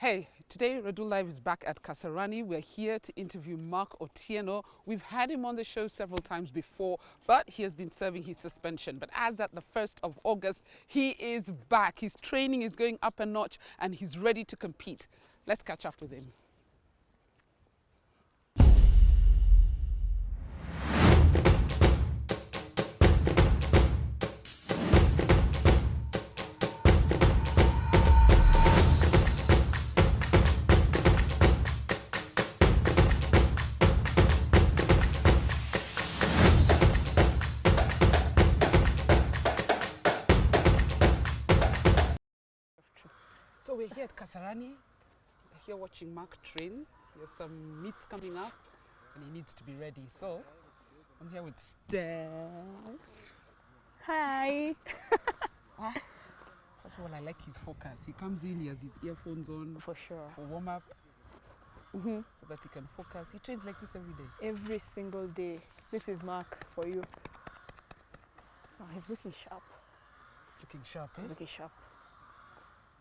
Hey, today Radull Live is back at Kasarani. We're here to interview Mark Otieno. We've had him on the show several times before, but he has been serving his suspension. But as at the 1st of August, he is back. His training is going up a notch and he's ready to compete. Let's catch up with him. So we're here at Kasarani. We're here watching Mark train. There's some meets coming up and he needs to be ready. So I'm here with Steph. Hi. First of all, I like his focus. He comes in, he has his earphones on For sure. for warm up so that he can focus. He trains like this every day. Every single day. This is Mark for you. Oh, he's looking sharp. He's looking sharp, eh? He's looking sharp.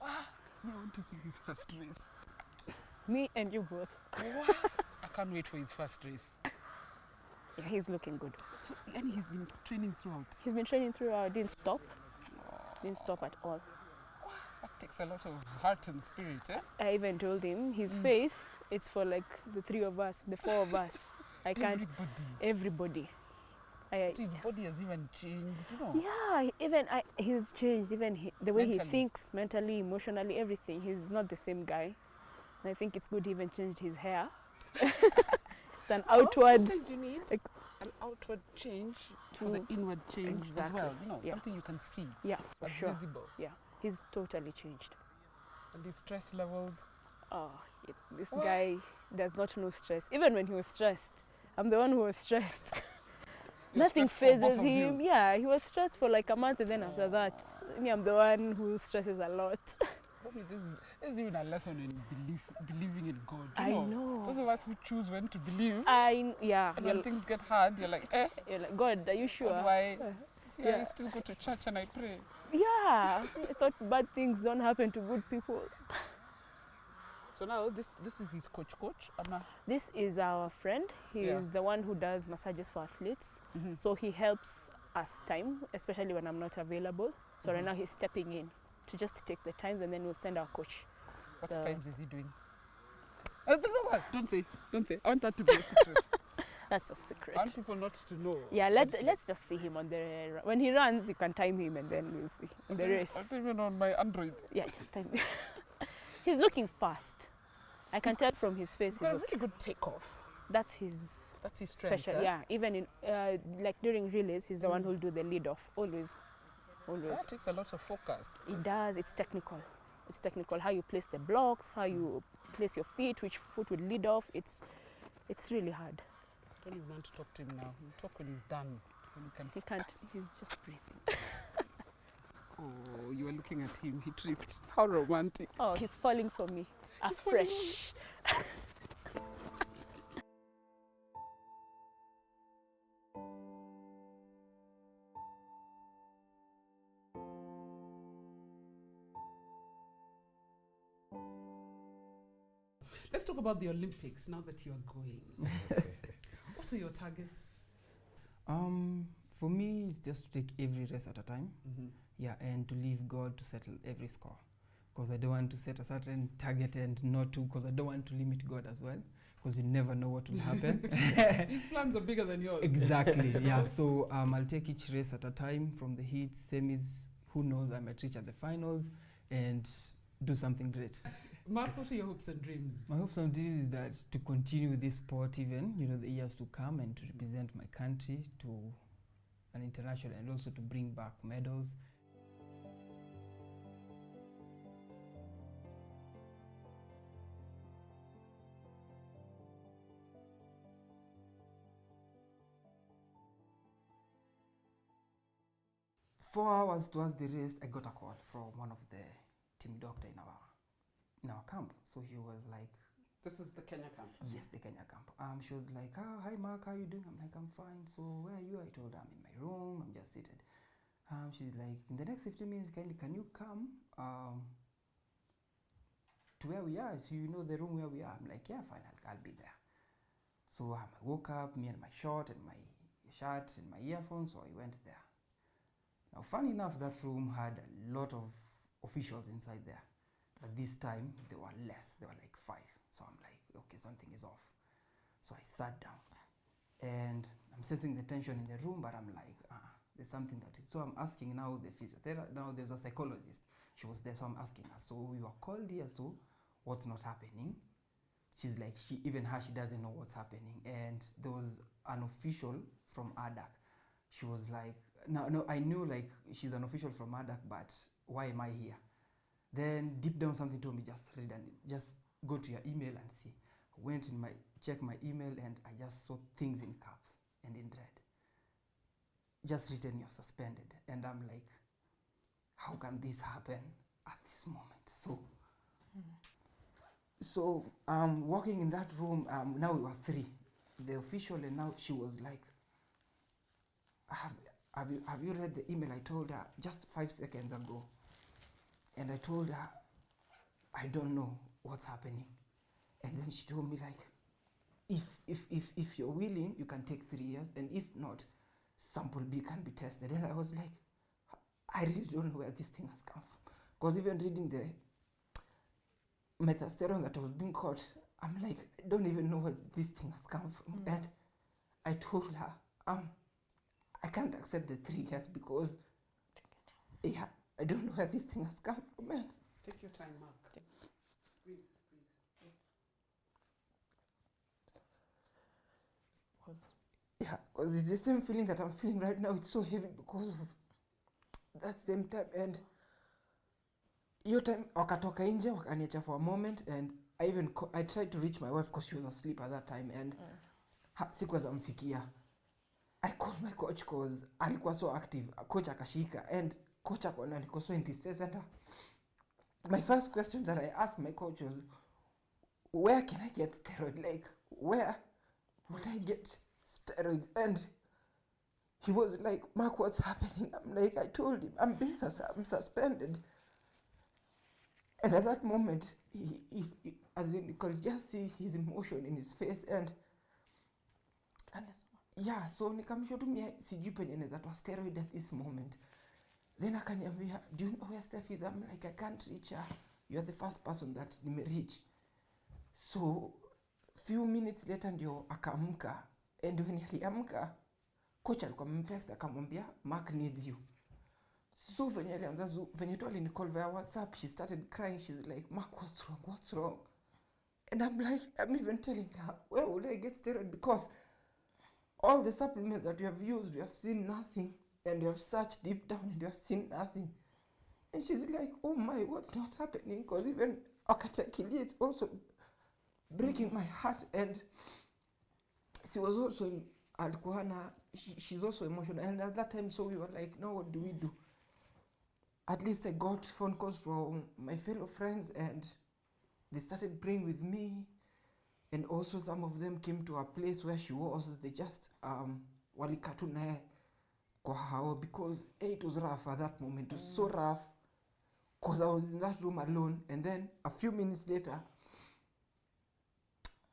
I want to see his first race. Me and you both. I can't wait for his first race. Yeah, he's looking good. So, and he's been training throughout. He's been training throughout. Didn't stop. Didn't stop at all. That takes a lot of heart and spirit, eh? I even told him his faith, it's for like the three of us, the four of us. I can't. Everybody. His body has even changed, you know. Yeah, he's changed. Even the way he Mentally. thinks, mentally, emotionally, everything. He's not the same guy. And I think it's good he even changed his hair. It's an outward. Sometimes you need an outward change for the inward change as Exactly. well. You know, Yeah. something you can see. Yeah, for as sure. visible. Yeah, he's totally changed. And the stress levels. Oh, this guy does not know stress. Even when he was stressed, I'm the one who was stressed. You're Nothing stressed for both phases of you. him. Yeah, he was stressed for like a month, and then after that, me, I'm the one who stresses a lot. Probably this is even a lesson in believing in God. You I know. Those of us who choose when to believe, Yeah. and when things get hard, you're like, You're like, God, are you sure? why? See, Yeah. I still go to church and I pray. Yeah, I thought bad things don't happen to good people. So now this is his coach, Anna. This is our friend. He Yeah. is the one who does massages for athletes. So he helps us time, especially when I'm not available. So right now he's stepping in to just take the times, and then we'll send our coach. What times is he doing? Don't say. I want that to be a secret. That's a I secret. want people not to know. Yeah, let's just see him on the when he runs. You can time him, and then we'll see in the race. Not even on my Android. Yeah, just time. He's looking fast. I can tell from his face. He's got a He's okay. really good takeoff. That's his strength. special. Eh? Yeah, even in like during relays, he's the one who'll do the lead off. Always. That takes a lot of focus. It does. It's technical. It's technical. How you place the blocks, how you place your feet, which foot will lead off. It's really hard. I don't even want to talk to him now. He'll talk when he's done. When he can. He can't. He's just breathing. Oh, you were looking at him. He tripped. How romantic. Oh, he's falling for me. Afresh. Let's talk about the Olympics now that you are going. What are your targets? For me, it's just to take every race at a time. Yeah, and to leave God to settle every score. Because I don't want to set a certain target and not to, because I don't want to limit God as well. Because you never know what will happen. His plans are bigger than yours. Exactly, yeah. So I'll take each race at a time from the heats, semis, who knows, I might reach at the finals and do something great. Mark, what are your hopes and dreams? My hopes and dreams is that to continue this sport even, the years to come, and to represent my country to an international, and also to bring back medals. Four hours towards the race, I got a call from one of the team doctor in our camp. So he was like, This is the Kenya camp. yes, the Kenya camp. She was like, hi Mark, how you doing? I'm like, I'm fine. So where are you? I told her I'm in my room, I'm just seated. She's like, in the next 15 minutes, can you come to to where we are. So you know the room where we are. I'm like, yeah, fine, I'll be there. So I woke up, me and my short and my shirt and my earphones, so I went there. Now, funny enough, that room had a lot of officials inside there. But this time, there were less. There were like 5. So I'm like, okay, something is off. So I sat down. And I'm sensing the tension in the room, but I'm like, there's something that is. So I'm asking now the physiotherapist. Now there's a psychologist. She was there, so I'm asking her. So we were called here, so what's not happening? She's like, she doesn't know what's happening. And there was an official from ADAC. She was like, no, I knew like she's an official from ADAC, but why am I here? Then deep down something told me, just read and just go to your email and see. I went in check my email, and I just saw things in caps and in red. Just written, you're suspended. And I'm like, how can this happen at this moment? So walking in that room, now we were 3. The official, and now she was like, have you read the email I told her just 5 seconds ago? And I told her, I don't know what's happening. And then she told me like, if you're willing, you can take 3 years, and if not, sample B can be tested. And I was like, I really don't know where this thing has come from. Because even reading the methadone that was being caught, I'm like, I don't even know where this thing has come from. And I told her, I can't accept the 3 years because I don't know where this thing has come from, man. Take your time, Mark. Breathe. Yeah, because it's the same feeling that I'm feeling right now. It's so heavy because of that same time. And your time, wakatoka nje, wakaniacha for a moment, and I tried to reach my wife because she was asleep at that time, and sikuweza mfikia. I called my coach because alikuwa so active. Coach akashika, and coach alikuwa so in distress. And my first question that I asked my coach was, where can I get steroid? Like, where would I get steroids? And he was like, Mark, what's happening? I'm like, I told him, I'm suspended. And at that moment, he as in, you could just see his emotion in his face. And yeah, so nikamshotumia sijui penye naweza toa steroid at this moment. Then akaniambia, do you know where Steph is? I'm like, I can't reach her. You're the first person that nimereach. So few minutes later ndio akaamka, and when aliamka, coach alikuwa amemtext akamwambia Mark needs you. So venye tu alinicall via WhatsApp, she started crying. She's like, Mark, what's wrong? And I'm like, I'm even telling her, where would I get steroid? Because all the supplements that you have used, we have seen nothing. And you have searched deep down and you have seen nothing. And she's like, oh my, what's not happening? Because even Okachakili, it's also breaking my heart. And she was also, she's also emotional. And at that time, so we were like, no, what do we do? At least I got phone calls from my fellow friends, and they started praying with me. And also some of them came to a place where she was. They just walikatu naye kwa hao, because it was rough at that moment. It was so rough because I was in that room alone. And then a few minutes later,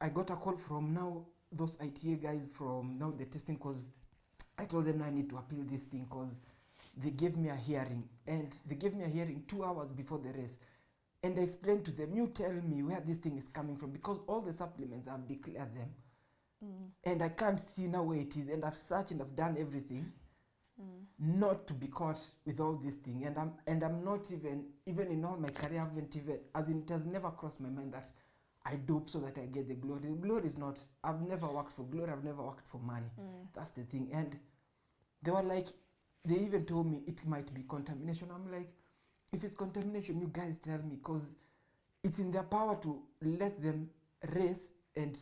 I got a call from now those ITA guys from now the testing, because I told them I need to appeal this thing because they gave me a hearing, and they gave me a hearing 2 hours before the race. And I explained to them, you tell me where this thing is coming from, because all the supplements, I've declared them. And I can't see now where it is. And I've searched and I've done everything not to be caught with all this thing. And I'm not even in all my career, I haven't even, as in, it has never crossed my mind that I dope so that I get the glory. The glory is not, I've never worked for glory, I've never worked for money. That's the thing. And they were like, they even told me it might be contamination. I'm like, if it's contamination, you guys tell me, because it's in their power to let them race and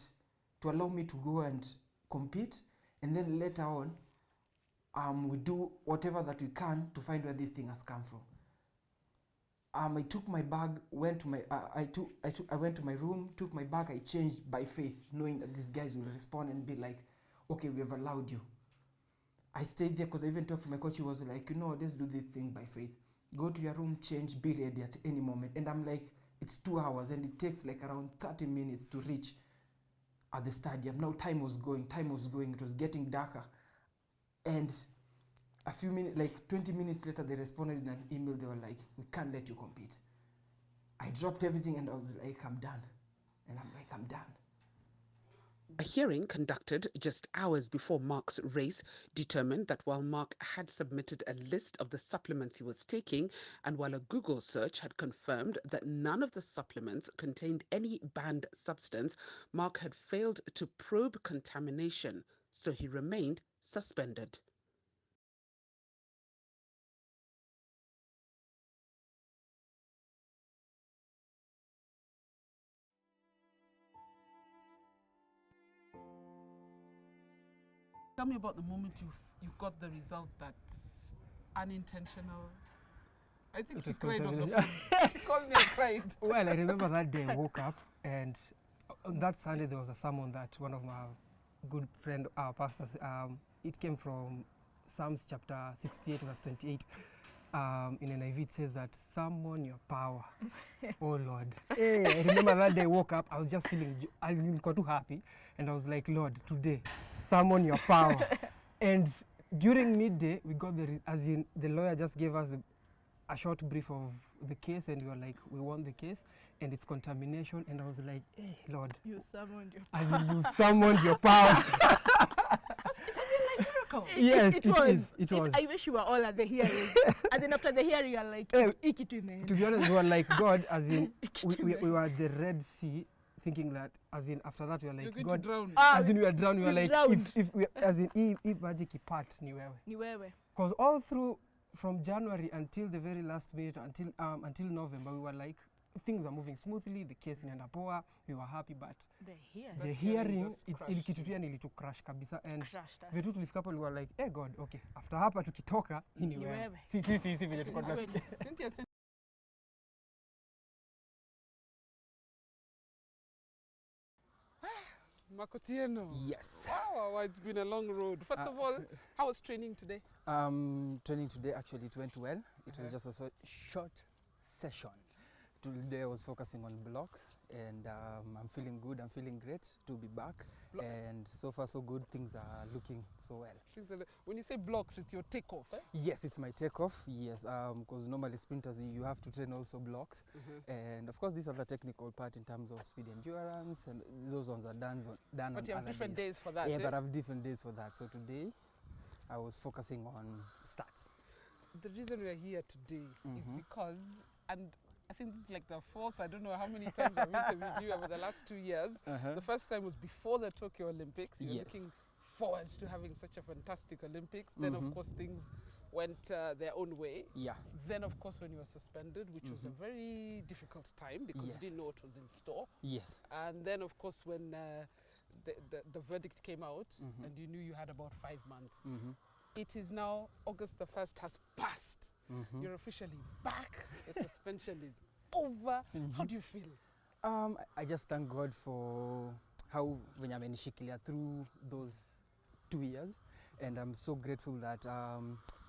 to allow me to go and compete. And then later on, we do whatever that we can to find where this thing has come from. I took my bag, went to my, I went to my room, took my bag, I changed by faith, knowing that these guys will respond and be like, okay, we have allowed you. I stayed there because I even talked to my coach. He was like, let's do this thing by faith. Go to your room, change, be ready at any moment. And I'm like, it's 2 hours and it takes like around 30 minutes to reach at the stadium. Now time was going, it was getting darker. And a few minutes, like 20 minutes later, they responded in an email. They were like, we can't let you compete. I dropped everything and I was like, I'm done. And I'm like, I'm done. A hearing conducted just hours before Mark's race determined that while Mark had submitted a list of the supplements he was taking, and while a Google search had confirmed that none of the supplements contained any banned substance, Mark had failed to probe contamination, so he remained suspended. Tell me about the moment you got the result that's unintentional. I think he cried on the phone. She called me and cried. Well, I remember that day I woke up, and on that Sunday there was a sermon that one of my good friend, pastors, it came from Psalms chapter 68 verse 28. In NIV it says that summon your power, oh Lord. Hey, I remember that day I woke up, I was just feeling, I got too happy, and I was like, Lord, today, summon your power. And during midday, we got as in the lawyer just gave us a short brief of the case, and we were like, we won the case, and it's contamination, and I was like, hey, Lord. You summoned your power. As in, you summoned your power. Yes, it was. I wish you were all at the hearing. As in, after the hearing, you are like, to be honest, we were like, God, as in, we were at the Red Sea, thinking that, as in, after that, we were like, God, as in, we were drowned, we were like, if we, as in, if magic part, ni wewe. Because all through, from January until the very last minute, until November, we were like, things are moving smoothly, the case inaenda poa, we were happy, but the hearing ilikitutia nilitu-crash kabisa, and vitu tulifika hapo we were like, hey God, okay, after hapa tukitoka, hii ni wewe. Si venye tuko Cynthia said Mark Otieno. Yes. Wow, it's been a long road. First of all, how was training today? Training today, actually, it went well. It was just a short session. Today I was focusing on blocks, and I'm feeling good, I'm feeling great to be back, and so far so good, things are looking so well. When you say blocks, it's your takeoff, eh? Yes, it's my takeoff, yes, because normally sprinters, you have to train also blocks, and of course these are the technical part in terms of speed endurance, and those ones are done but on you have different days for that, yeah, eh? But I have different days for that, so today I was focusing on stats. The reason we are here today is because, and I think this is like the fourth, I don't know how many times I've interviewed you over the last 2 years. The first time was before the Tokyo Olympics. You're looking forward to having such a fantastic Olympics. Then, of course, things went their own way. Yeah. Then, of course, when you were suspended, which was a very difficult time because you didn't know what was in store. Yes. And then, of course, when the verdict came out and you knew you had about 5 months. It is now August the 1st has passed. You're officially back. The suspension is over. How do you feel? I just thank God for how venye amenishikilia through those 2 years, and I'm so grateful that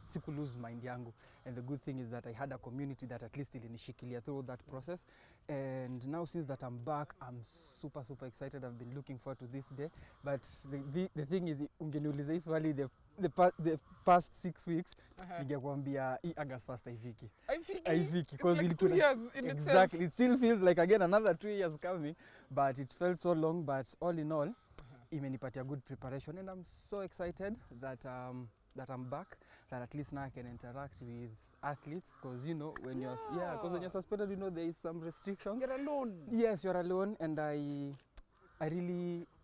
siku lose mind yangu, and the good thing is that I had a community that at least ilinishikilia through that process, and now since that I'm back, I'm super excited. I've been looking forward to this day, but the thing is, ungeniuliza hii swali the past 6 weeks, ningekwambia hii August 1st haifiki, because like 2 years in exactly itself. It still feels like again another 2 years coming, but it felt so long. But all in all, imenipatia good preparation, and I'm so excited that I'm back, that at least now I can interact with athletes, because you know when you're suspended, you know there is some restrictions. You're alone. Yes, you're alone, and I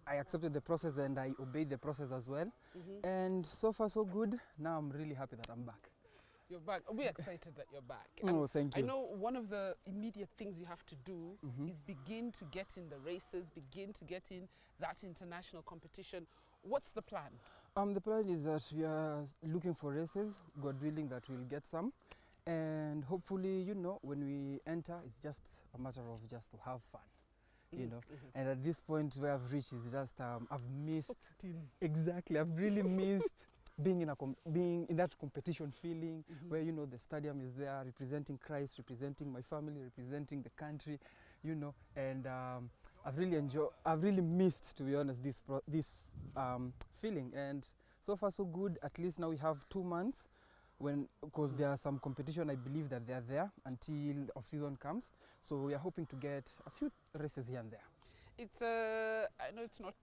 accepted the process, and I obeyed the process as well. And so far so good. Now I'm really happy that I'm back. You're back. We're excited that you're back. Oh, thank you. I know one of the immediate things you have to do is begin to get in the races, begin to get in that international competition. What's the plan? The plan is that we are looking for races, God willing that we'll get some. And hopefully, you know, when we enter, it's just a matter of just to have fun. You know, and at this point where I've reached is just I've missed exactly. I've really missed being in that competition feeling where, you know, the stadium is there representing Christ, representing my family, representing the country, you know, and I've really missed, to be honest, this feeling. And so far so good. At least now we have 2 months, because there are some competition, I believe that they're there until the off-season comes. So we are hoping to get a few races here and there. It's I know it's not,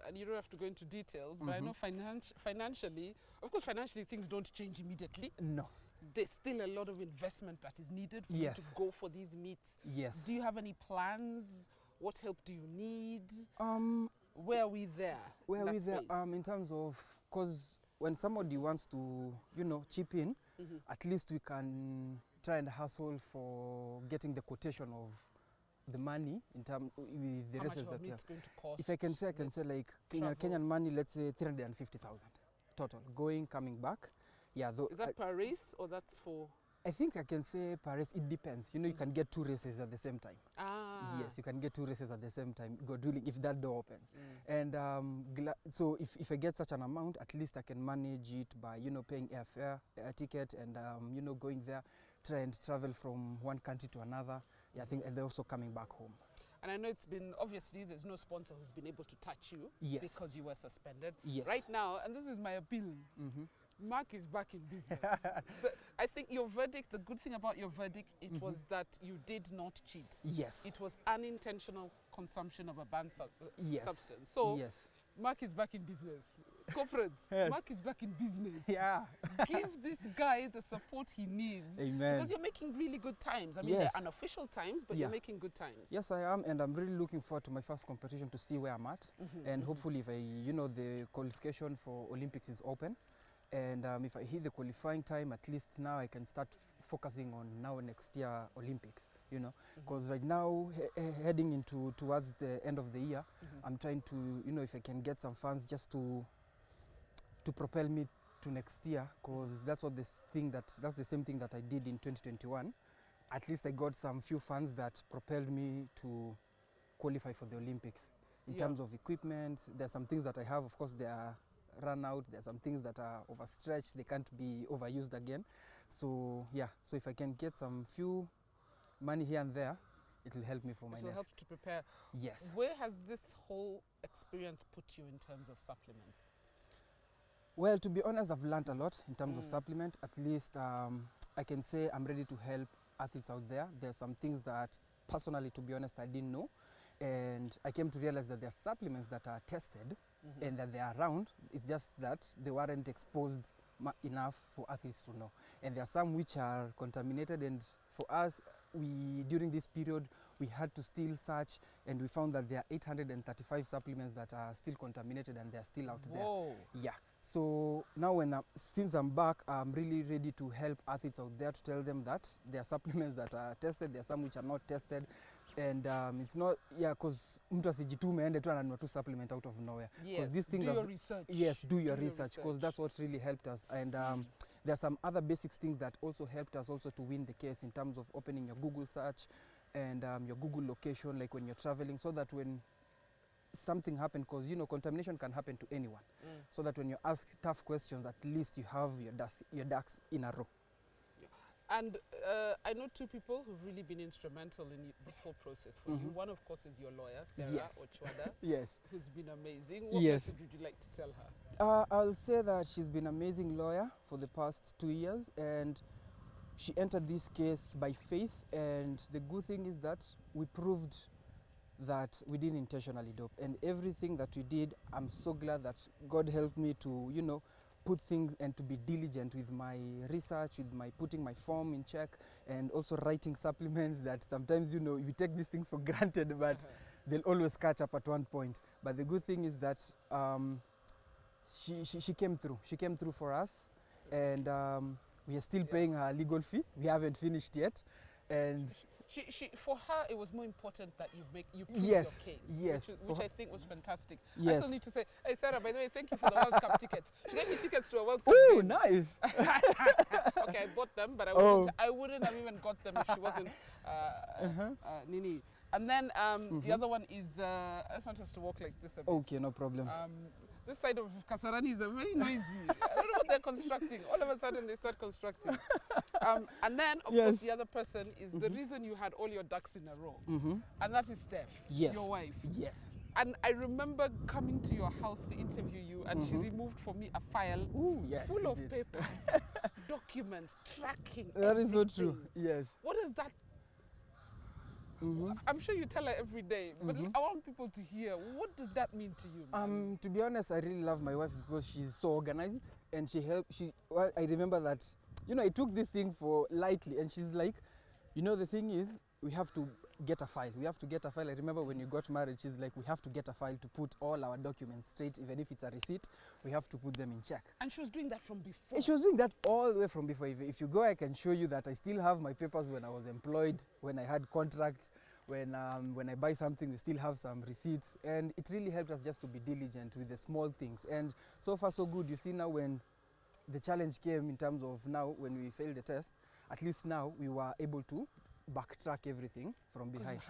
and you don't have to go into details, but I know financially, of course, financially things don't change immediately. No. There's still a lot of investment that is needed for you to go for these meets. Yes. Do you have any plans? What help do you need? Where are we there? Where are we there? In terms of, because when somebody wants to, you know, chip in, at least we can try and hustle for getting the quotation of the money in terms with the races that we have. Going to cost? If I can say, like Kenyan money, let's say 350,000 total, going, coming back. Yeah. Is that per race or that's for? I think I can say per race. It depends. You know, you can get 2 races at the same time. Ah. Yes, you can get 2 races at the same time, God willing, if that door opens. And so if I get such an amount, at least I can manage it by, you know, paying airfare, air ticket, and you know, going there, try and travel from one country to another. Yeah, I think, and they're also coming back home. And I know it's been, obviously, there's no sponsor who's been able to touch you because you were suspended. Yes. Right now, and this is my appeal, Mark is back in business. I think your verdict, the good thing about your verdict, it was that you did not cheat. Yes. It was unintentional consumption of a banned substance. So, yes. Mark is back in business. Corporates, Mark is back in business. Yeah. Give this guy the support he needs. Amen. Because you're making really good times. I mean, they're unofficial times, but you're making good times. Yes, I am, and I'm really looking forward to my first competition to see where I'm at. And hopefully, if you know, the qualification for Olympics is open, and if I hit the qualifying time, at least now I can start focusing on next year Olympics. You know, because right now heading towards the end of the year, I'm trying to, you know, if I can get some funds just to propel me to next year, because that's the same thing that I did in 2021. At least I got some few funds that propelled me to qualify for the Olympics. In terms of equipment, there's some things that I have, of course, they are run out. There's some things that are overstretched, they can't be overused again. So yeah, so if I can get some few money here and there, it will help me for my next. It will help to prepare. Yes. Where has this whole experience put you in terms of supplements? Well, to be honest, I've learned a lot in terms of supplement. At least I can say I'm ready to help athletes out there. There's some things that personally, to be honest, I didn't know. And I came to realize that there are supplements that are tested and that they are around. It's just that they weren't exposed enough for athletes to know. And there are some which are contaminated, and for us, during this period, we had to still search, and we found that there are 835 supplements that are still contaminated and they're still out there. Yeah. So now since I'm back, I'm really ready to help athletes out there, to tell them that there are supplements that are tested, there are some which are not tested. And it's not, because mtu asijitume ende tu ananunua tu supplement out of nowhere. Yes, these things do your research. Yes, do your research, because that's what really helped us. And there are some other basic things that also helped us also to win the case, in terms of opening your Google search and your Google location, like when you're traveling, so that when something happens, because you know contamination can happen to anyone, so that when you ask tough questions, at least you have your ducks in a row. And I know 2 people who've really been instrumental in this whole process for you. One, of course, is your lawyer, Sarah Ochwada, yes, who's been amazing. What yes. message would you like to tell her? I'll say that she's been an amazing lawyer for the past 2 years, and she entered this case by faith. And the good thing is that we proved that we didn't intentionally dope, and everything that we did, I'm so glad that God helped me to, you know, put things and to be diligent with my research, with my putting my form in check, and also writing supplements that sometimes, you know, you take these things for granted, but they'll always catch up at one point. But the good thing is that she came through. She came through for us, and we are still paying her legal fee. We haven't finished yet, and She for her, it was more important that you prove yes, your case. Yes, which I think was fantastic. Yes. I still need to say, hey Sarah, by the way, thank you for the World Cup tickets. She gave me tickets to a World Cup Ooh, game. nice. Okay, I bought them, but I wouldn't have even got them if she wasn't Nini. And then the other one is, I just want us to walk like this a bit. Okay, no problem. This side of Kasarani is very noisy. I don't know what they're constructing. All of a sudden, they start constructing. And then, of course, the other person is the reason you had all your ducks in a row. And that is Steph, your wife. Yes. And I remember coming to your house to interview you, and she removed for me a file full of papers, documents, tracking. That is so everything. true. Yes. What is that? I'm sure you tell her every day, but I want people to hear. What does that mean to you, man? To be honest, I really love my wife because she's so organized, and well, I remember that, I took this thing for lightly, and she's like, the thing is, we have to get a file. We have to get a file. I remember when you got married, she's like, we have to get a file to put all our documents straight. Even if it's a receipt, we have to put them in check. And she was doing that from before. And she was doing that all the way from before. If you go, I can show you that I still have my papers when I was employed, when I had contracts, when I buy something, we still have some receipts. And it really helped us just to be diligent with the small things. And so far, so good. You see now when the challenge came in terms of now when we failed the test, at least now we were able to backtrack everything from behind.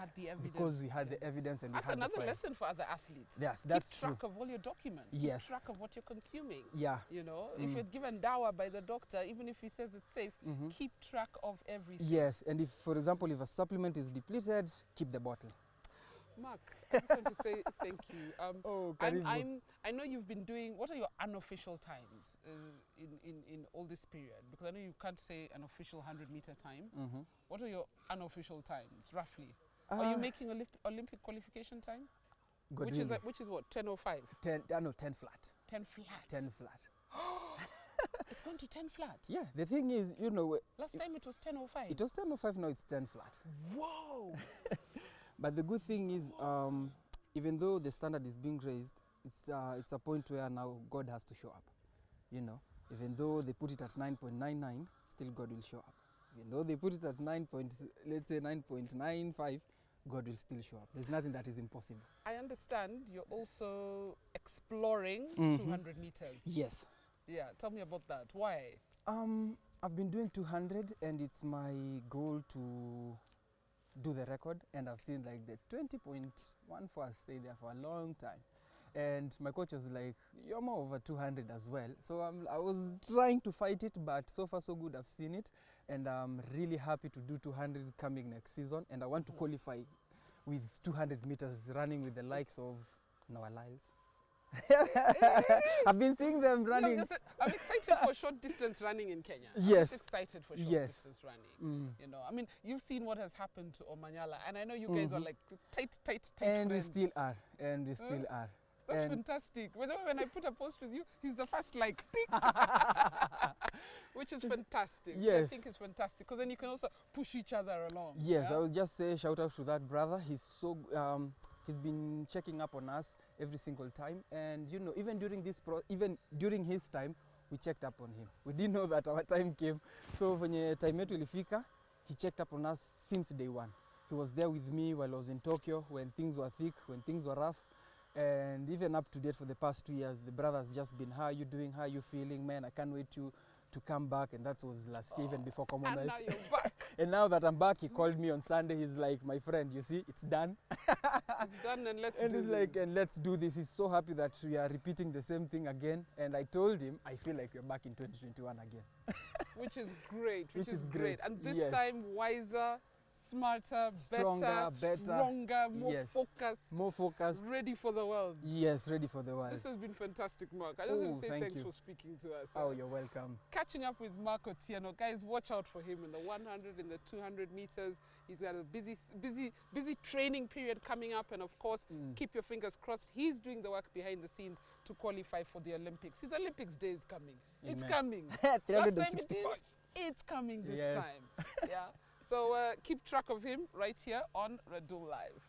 Because we had the evidence and that's we had another the file. lesson for other athletes. Yes, that's Keep true. track of all your documents. Yes. Keep track of what you're consuming. Yeah. If you're given dawa by the doctor, even if he says it's safe, keep track of everything. Yes, and if, for example, if a supplement is depleted, keep the bottle. Mark, I just want to say thank you. Karibu. I know you've been doing, what are your unofficial times in all this period? Because I know you can't say an official 100-meter time. What are your unofficial times, roughly? Are you making Olympic qualification time? Which is what, 10:05? 10 flat. 10 flat. 10 flat. It's gone to 10 flat. Yeah, the thing is, Last time it was 10:05. it was 10:05, now it's 10 flat. Whoa! But the good thing is, even though the standard is being raised, it's a point where now God has to show up. Even though they put it at 9.99, still God will show up. Even though they put it at 9.95, God will still show up. There's nothing that is impossible. I understand you're also exploring 200 meters. Yes. Yeah, tell me about that. Why? I've been doing 200, and it's my goal to do the record, and I've seen like the 20.14 stay there for a long time, and my coach was like, you're more over 200 as well. So I was trying to fight it, but so far so good. I've seen it, and I'm really happy to do 200 coming next season, and I want to qualify with 200 meters running with the likes of Noah Lyles. I've been seeing them running. I'm excited for short distance running in Kenya. Yes. I'm just excited for short distance running. I mean, you've seen what has happened to Omanyala, and I know you guys are like tight and friends. We still are. That's fantastic. When I put a post with you, he's the first like, which is fantastic. Yes. I think it's fantastic because then you can also push each other along. Yes, I will just say shout out to that brother. He's so he's been checking up on us every single time, and even during his time, we checked up on him. We didn't know that our time came, so when time yetu ilifika, he checked up on us since day one. He was there with me while I was in Tokyo when things were thick, when things were rough, and even up to date for the past 2 years, the brother's just been, how are you doing, how are you feeling, man, I can't wait to come back. And that was last year, even before Commonwealth. And now you're back. And now that I'm back, he called me on Sunday. He's like, my friend, you see, it's done. It's done, and let's do he's like, and let's do this. He's so happy that we are repeating the same thing again. And I told him, I feel like we're back in 2021 again. Which is great. Which is great. And this time, wiser, smarter, stronger, better, stronger, more focused, ready for the world. Yes, ready for the world. This has been fantastic, Mark. I just want to say thanks for speaking to us. Oh, you're welcome. Catching up with Mark Otieno. Guys, watch out for him in the 100 and the 200 meters. He's got a busy training period coming up, and of course, keep your fingers crossed. He's doing the work behind the scenes to qualify for the Olympics. His Olympics day is coming. Amen. It's coming. 365. It's coming this time. Yeah. So keep track of him right here on Radull Live.